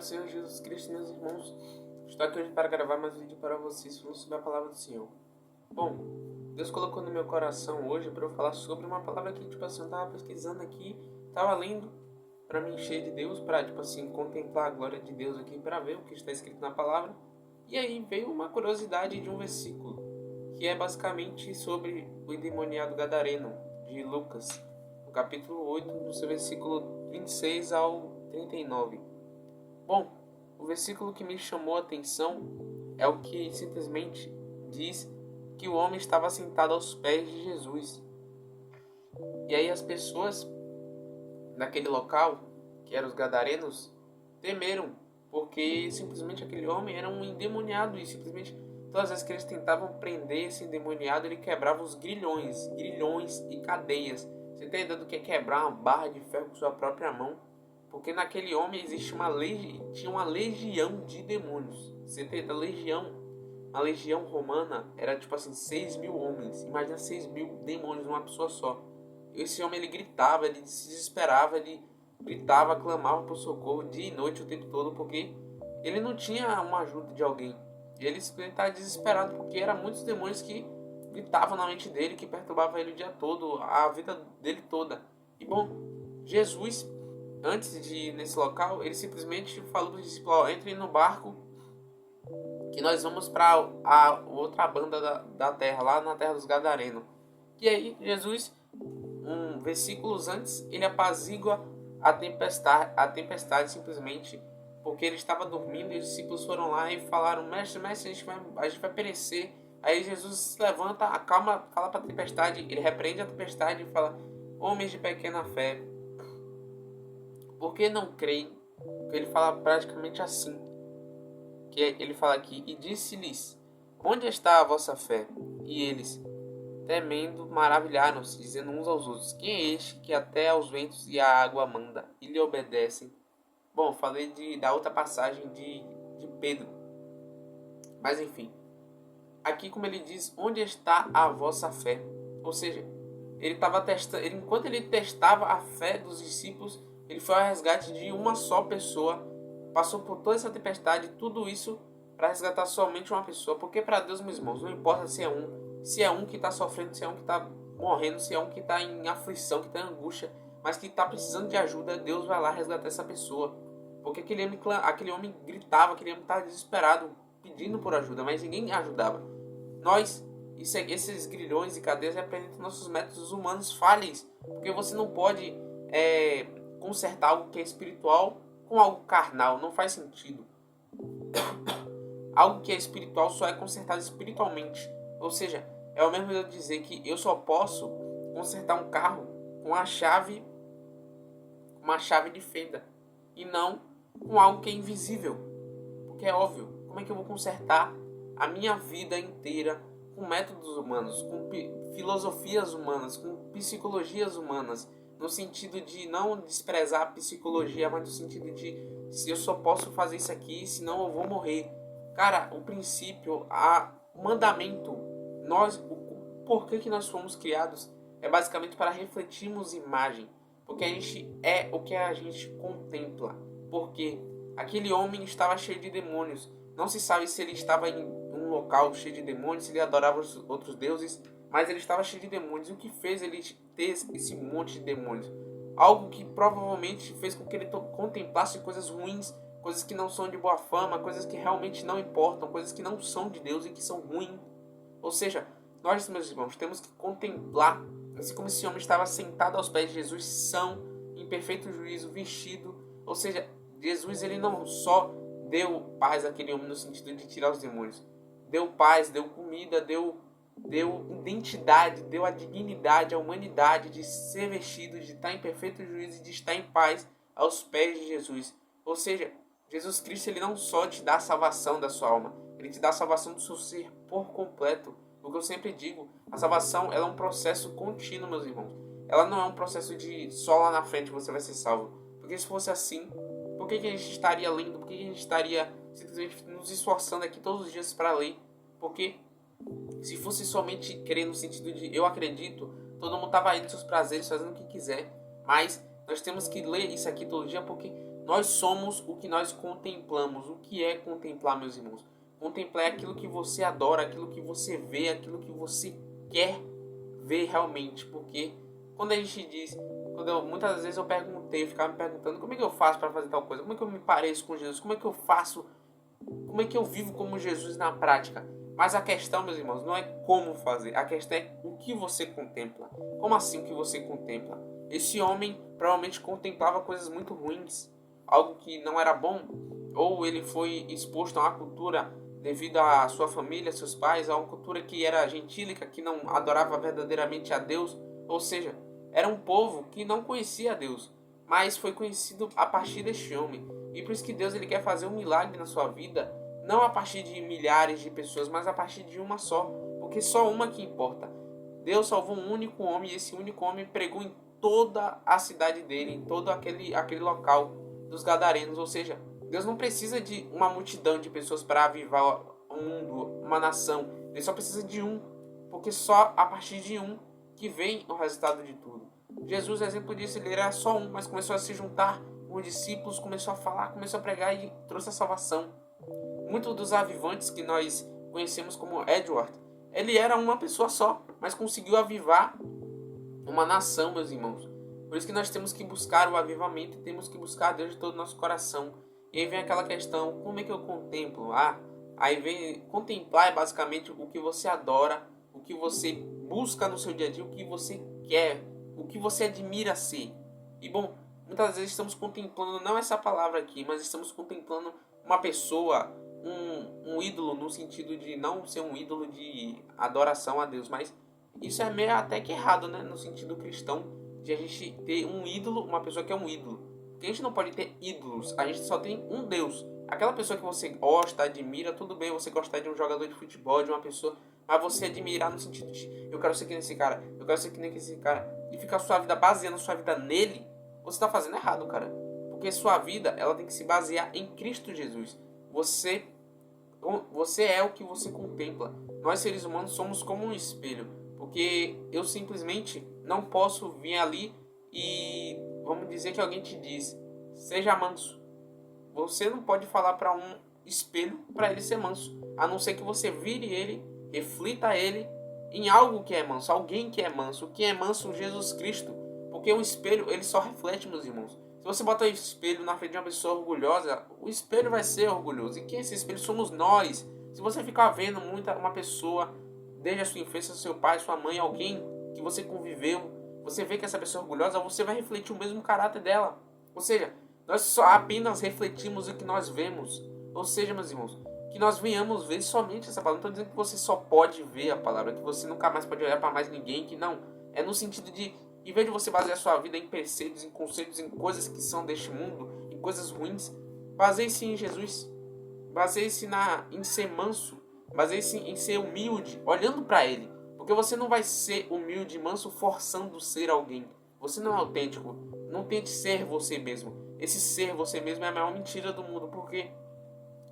Senhor Jesus Cristo, meus irmãos, estou aqui hoje para gravar mais um vídeo para vocês falando sobre a palavra do Senhor. Bom, Deus colocou no meu coração hoje para eu falar sobre uma palavra que, eu estava pesquisando aqui, estava lendo para me encher de Deus, para, contemplar a glória de Deus aqui, para ver o que está escrito na palavra. E aí veio uma curiosidade de um versículo, que é basicamente sobre o endemoniado gadareno, de Lucas, no capítulo 8, do seu versículo 26 ao 39. Bom, o versículo que me chamou a atenção é o que simplesmente diz que o homem estava sentado aos pés de Jesus. E aí as pessoas naquele local, que eram os gadarenos, temeram, porque simplesmente aquele homem era um endemoniado e simplesmente todas as vezes que eles tentavam prender esse endemoniado, ele quebrava os grilhões e cadeias. Você tem ideia do que é quebrar uma barra de ferro com sua própria mão? Porque naquele homem existe tinha uma legião de demônios. Você tem ideia? A legião romana era 6.000 homens. Imagina 6.000 demônios numa pessoa só. Esse homem ele gritava, ele se desesperava, ele gritava, clamava por socorro dia e noite o tempo todo, porque ele não tinha uma ajuda de alguém. Ele estava desesperado porque eram muitos demônios que gritavam na mente dele, que perturbavam ele o dia todo, a vida dele toda. E bom, Jesus, antes de ir nesse local, ele simplesmente falou para os discípulos: entrem no barco que nós vamos para a outra banda da terra, lá na terra dos Gadarenos. E aí Jesus, versículos antes, ele apazigua a tempestade simplesmente porque ele estava dormindo, e os discípulos foram lá e falaram: mestre, a gente vai perecer. Aí Jesus se levanta, acalma, fala para a tempestade, ele repreende a tempestade e fala: homens de pequena fé, por que não creem? Ele fala praticamente assim, que ele fala aqui: e disse-lhes, onde está a vossa fé? E eles, temendo, maravilharam-se, dizendo uns aos outros: quem é este que até aos ventos e à água manda, e lhe obedecem? Bom, falei da outra passagem de Pedro. Mas enfim, aqui como ele diz, onde está a vossa fé? Ou seja, ele estava testando, enquanto ele testava a fé dos discípulos, ele foi ao resgate de uma só pessoa, passou por toda essa tempestade, tudo isso para resgatar somente uma pessoa. Porque para Deus, meus irmãos, não importa se é um que está sofrendo, se é um que está morrendo, se é um que está em aflição, que está em angústia, mas que está precisando de ajuda, Deus vai lá resgatar essa pessoa. Porque aquele homem gritava, aquele homem estava desesperado, pedindo por ajuda, mas ninguém ajudava. Esses grilhões e cadeias representam nossos métodos humanos falhos, porque você não pode consertar algo que é espiritual com algo carnal, não faz sentido. Algo que é espiritual só é consertado espiritualmente. Ou seja, é o mesmo eu dizer que eu só posso consertar um carro com uma chave de fenda e não com algo que é invisível. Porque é óbvio, como é que eu vou consertar a minha vida inteira com métodos humanos, com filosofias humanas, com psicologias humanas, no sentido de não desprezar a psicologia, mas no sentido de se eu só posso fazer isso aqui, senão eu vou morrer. Cara, o princípio, o mandamento, o porquê que nós fomos criados é basicamente para refletirmos imagem, porque a gente é o que a gente contempla. Porque aquele homem estava cheio de demônios. Não se sabe se ele estava em um local cheio de demônios, se ele adorava os outros deuses, mas ele estava cheio de demônios. E o que fez ele ter esse monte de demônios? Algo que provavelmente fez com que ele contemplasse coisas ruins, coisas que não são de boa fama, coisas que realmente não importam, coisas que não são de Deus e que são ruins. Ou seja, nós, meus irmãos, temos que contemplar, assim como esse homem estava sentado aos pés de Jesus, são, em perfeito juízo, vestido. Ou seja, Jesus ele não só deu paz àquele homem no sentido de tirar os demônios, deu paz, deu comida, deu identidade, deu a dignidade, a humanidade de ser vestido, de estar em perfeito juízo e de estar em paz aos pés de Jesus. Ou seja, Jesus Cristo ele não só te dá a salvação da sua alma, ele te dá a salvação do seu ser por completo. O que eu sempre digo, a salvação ela é um processo contínuo, meus irmãos. Ela não é um processo de só lá na frente você vai ser salvo. Porque se fosse assim, por que a gente estaria lendo? Por que a gente estaria simplesmente nos esforçando aqui todos os dias para ler? Porque se fosse somente querer no sentido de eu acredito, todo mundo estava aí nos seus prazeres, fazendo o que quiser. Mas nós temos que ler isso aqui todo dia porque Nós somos o que nós contemplamos. O que é contemplar, meus irmãos? Contemplar é aquilo que você adora, aquilo que você vê, aquilo que você quer ver realmente. Porque quando a gente diz... muitas vezes eu ficava me perguntando como é que eu faço para fazer tal coisa? Como é que eu me pareço com Jesus? Como é que eu faço? Como é que eu vivo como Jesus na prática? Mas a questão, meus irmãos, não é como fazer. A questão é o que você contempla. Como assim o que você contempla? Esse homem provavelmente contemplava coisas muito ruins. Algo que não era bom. Ou ele foi exposto a uma cultura devido à sua família, seus pais, a uma cultura que era gentílica, que não adorava verdadeiramente a Deus. Ou seja, era um povo que não conhecia a Deus. Mas foi conhecido a partir deste homem. E por isso que Deus ele quer fazer um milagre na sua vida, não a partir de milhares de pessoas, mas a partir de uma só, porque só uma que importa. Deus salvou um único homem e esse único homem pregou em toda a cidade dele, em todo aquele local dos Gadarenos. Ou seja, Deus não precisa de uma multidão de pessoas para avivar um mundo, uma nação. Ele só precisa de um, porque só a partir de um que vem o resultado de tudo. Jesus, exemplo disso, ele era só um, mas começou a se juntar com os discípulos, começou a falar, começou a pregar e trouxe a salvação. Muitos dos avivantes que nós conhecemos como Edward, ele era uma pessoa só, mas conseguiu avivar uma nação, meus irmãos. Por isso que nós temos que buscar o avivamento e temos que buscar a Deus de todo o nosso coração. E aí vem aquela questão, como é que eu contemplo? Aí vem, contemplar é basicamente o que você adora, o que você busca no seu dia a dia, o que você quer, o que você admira ser. E bom, muitas vezes estamos contemplando, não essa palavra aqui, mas estamos contemplando uma pessoa, um ídolo, no sentido de não ser um ídolo de adoração a Deus, mas isso é meio até que errado, né? No sentido cristão, de a gente ter um ídolo, uma pessoa que é um ídolo. Porque a gente não pode ter ídolos, a gente só tem um Deus. Aquela pessoa que você gosta, admira, tudo bem você gostar de um jogador de futebol, de uma pessoa, mas você admirar no sentido de eu quero ser que nem esse cara, eu quero ser que nem esse cara, e ficar sua vida baseando sua vida nele, você está fazendo errado, cara. Porque sua vida, ela tem que se basear em Cristo Jesus. Você é o que você contempla. Nós seres humanos somos como um espelho. Porque eu simplesmente não posso vir ali e vamos dizer que alguém te diz, seja manso. Você não pode falar para um espelho para ele ser manso. A não ser que você vire ele, reflita ele em algo que é manso, alguém que é manso. O que é manso? Jesus Cristo. Porque um espelho, ele só reflete, meus irmãos. Se você bota o espelho na frente de uma pessoa orgulhosa, o espelho vai ser orgulhoso. E quem é esse espelho? Somos nós. Se você ficar vendo uma pessoa, desde a sua infância, seu pai, sua mãe, alguém que você conviveu, você vê que essa pessoa é orgulhosa, você vai refletir o mesmo caráter dela. Ou seja, nós só apenas refletimos o que nós vemos. Ou seja, meus irmãos, que nós venhamos ver somente essa palavra. Não estou dizendo que você só pode ver a palavra, que você nunca mais pode olhar para mais ninguém, que não. É no sentido de, em vez de você basear sua vida em preceitos, em conceitos, em coisas que são deste mundo, em coisas ruins, baseie-se em Jesus. Baseie-se em ser manso. Baseie-se em ser humilde, olhando para Ele. Porque você não vai ser humilde e manso forçando ser alguém. Você não é autêntico. Não tente ser você mesmo. Esse ser você mesmo é a maior mentira do mundo. Porque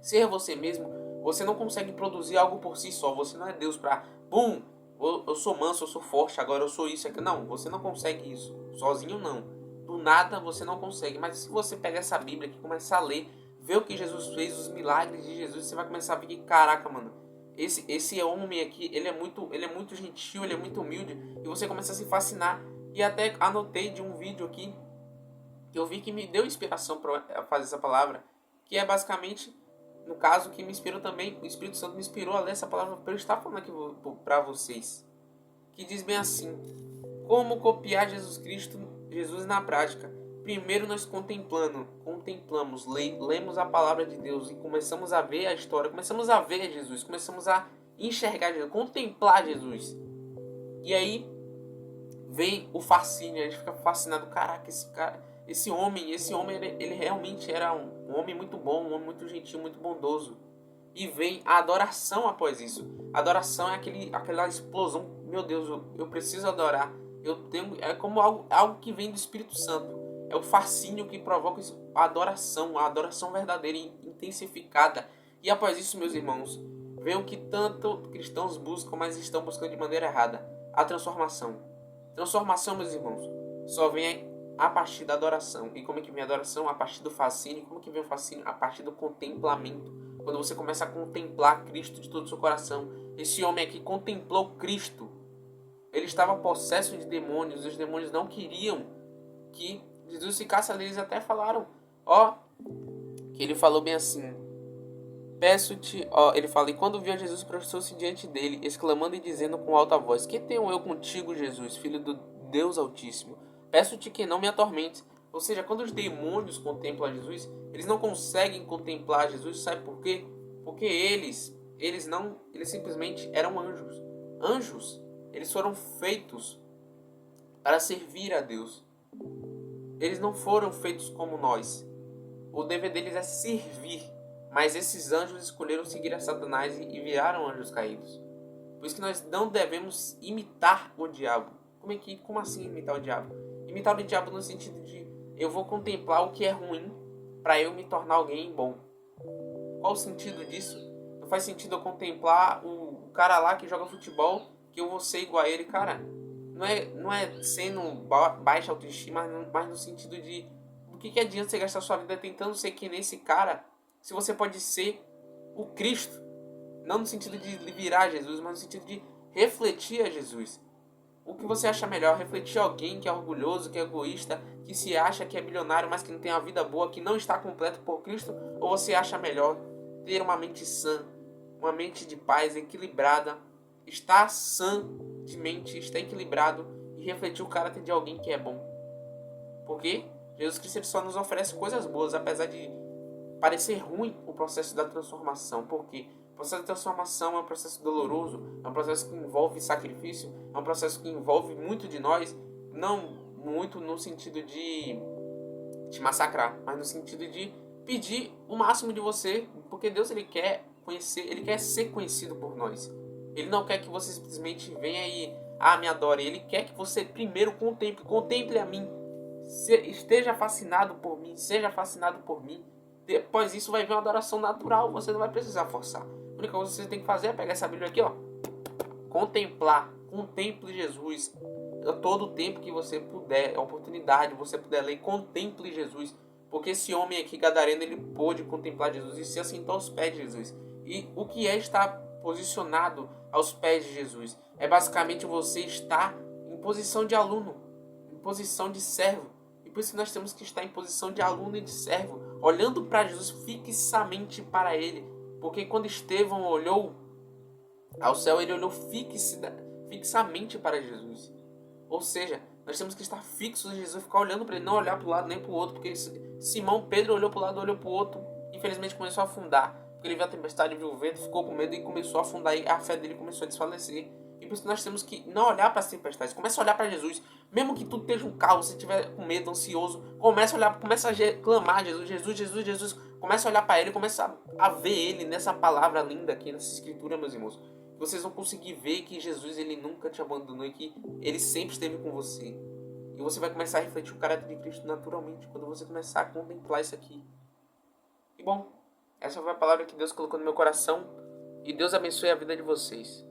ser você mesmo, você não consegue produzir algo por si só. Você não é Deus para, pum, eu sou manso, eu sou forte, agora eu sou isso aqui. Não, você não consegue isso. Sozinho não. Do nada você não consegue. Mas se você pegar essa Bíblia e começar a ler, ver o que Jesus fez, os milagres de Jesus, você vai começar a ver que, caraca, mano, esse homem aqui, ele é muito gentil, ele é muito humilde, e você começa a se fascinar. E até anotei de um vídeo aqui que eu vi que me deu inspiração para fazer essa palavra, que é basicamente, no caso, que me inspirou também, o Espírito Santo me inspirou a ler essa palavra para eu estar falando aqui para vocês, que diz bem assim: como copiar Jesus na prática? Primeiro nós contemplamos, lemos a palavra de Deus e começamos a ver a história, começamos a ver Jesus, começamos a enxergar Jesus, contemplar Jesus. E aí vem o fascínio, a gente fica fascinado, caraca, esse homem ele realmente era um homem muito bom, um homem muito gentil, muito bondoso. E vem a adoração após isso. A adoração é aquela explosão, meu Deus, eu preciso adorar. É como algo que vem do Espírito Santo. É o fascínio que provoca a adoração verdadeira e intensificada. E após isso, meus irmãos, vem o que tanto cristãos buscam, mas estão buscando de maneira errada: a transformação. Transformação, meus irmãos, só vem a partir da adoração. E como é que vem a adoração? A partir do fascínio. Como é que vem o fascínio? A partir do contemplamento. Quando você começa a contemplar Cristo de todo o seu coração. Esse homem aqui contemplou Cristo. Ele estava possesso de demônios. Os demônios não queriam que Jesus ficasse ali. Eles até falaram, que ele falou bem assim: peço-te, ele fala, e quando viu Jesus, prostrou-se diante dele, exclamando e dizendo com alta voz: que tenho eu contigo, Jesus, filho do Deus Altíssimo? Peço-te que não me atormentes. Ou seja, quando os demônios contemplam Jesus, eles não conseguem contemplar Jesus, sabe por quê? Porque eles simplesmente eram anjos. Anjos, eles foram feitos para servir a Deus. Eles não foram feitos como nós. O dever deles é servir. Mas esses anjos escolheram seguir a Satanás e viraram anjos caídos. Por isso que nós não devemos imitar o diabo. Como assim imitar o diabo? Imitar o diabo no sentido de eu vou contemplar o que é ruim para eu me tornar alguém bom. Qual o sentido disso? Não faz sentido eu contemplar o cara lá que joga futebol, que eu vou ser igual a ele. Cara, não é sendo baixa autoestima, mas no sentido de do que adianta você gastar sua vida tentando ser que nem esse cara, se você pode ser o Cristo. Não no sentido de virar Jesus, mas no sentido de refletir a Jesus. O que você acha melhor? Refletir alguém que é orgulhoso, que é egoísta, que se acha que é bilionário, mas que não tem uma vida boa, que não está completo por Cristo? Ou você acha melhor ter uma mente sã, uma mente de paz, equilibrada, estar sã de mente, estar equilibrado e refletir o caráter de alguém que é bom? Porque Jesus Cristo só nos oferece coisas boas, apesar de parecer ruim o processo da transformação. Por quê? O processo da transformação é um processo doloroso, é um processo que envolve sacrifício, é um processo que envolve muito de nós, não muito no sentido de te massacrar, mas no sentido de pedir o máximo de você, porque Deus ele quer conhecer, ele quer ser conhecido por nós. Ele não quer que você simplesmente venha e me adore. Ele quer que você primeiro contemple a mim, esteja fascinado por mim, seja fascinado por mim. Depois disso vai vir uma adoração natural, você não vai precisar forçar. A única coisa que você tem que fazer é pegar essa Bíblia aqui, contemplar, contemple Jesus. Todo o tempo que você puder, a oportunidade você puder ler, contemple Jesus. Porque esse homem aqui, gadareno, ele pôde contemplar Jesus e se assentou aos pés de Jesus. E o que é estar posicionado aos pés de Jesus? É basicamente você estar em posição de aluno, em posição de servo. E por isso que nós temos que estar em posição de aluno e de servo, olhando para Jesus, fixamente para ele. Porque quando Estevão olhou ao céu, ele olhou fixamente para Jesus. Ou seja, nós temos que estar fixos em Jesus, ficar olhando para ele, não olhar para o lado nem para o outro. Porque Pedro olhou para o lado, olhou para o outro, infelizmente começou a afundar. Porque ele viu a tempestade, viu o vento, ficou com medo e começou a afundar. E a fé dele começou a desfalecer. E por isso nós temos que não olhar para as tempestades, começa a olhar para Jesus. Mesmo que tudo esteja um caos, se estiver com medo, ansioso, começa a clamar Jesus, Jesus, Jesus, Jesus. Começa a olhar para ele, começa a ver ele nessa palavra linda aqui, nessa escritura, meus irmãos. Vocês vão conseguir ver que Jesus ele nunca te abandonou e que ele sempre esteve com você. E você vai começar a refletir o caráter de Cristo naturalmente quando você começar a contemplar isso aqui. E bom, essa foi a palavra que Deus colocou no meu coração. E Deus abençoe a vida de vocês.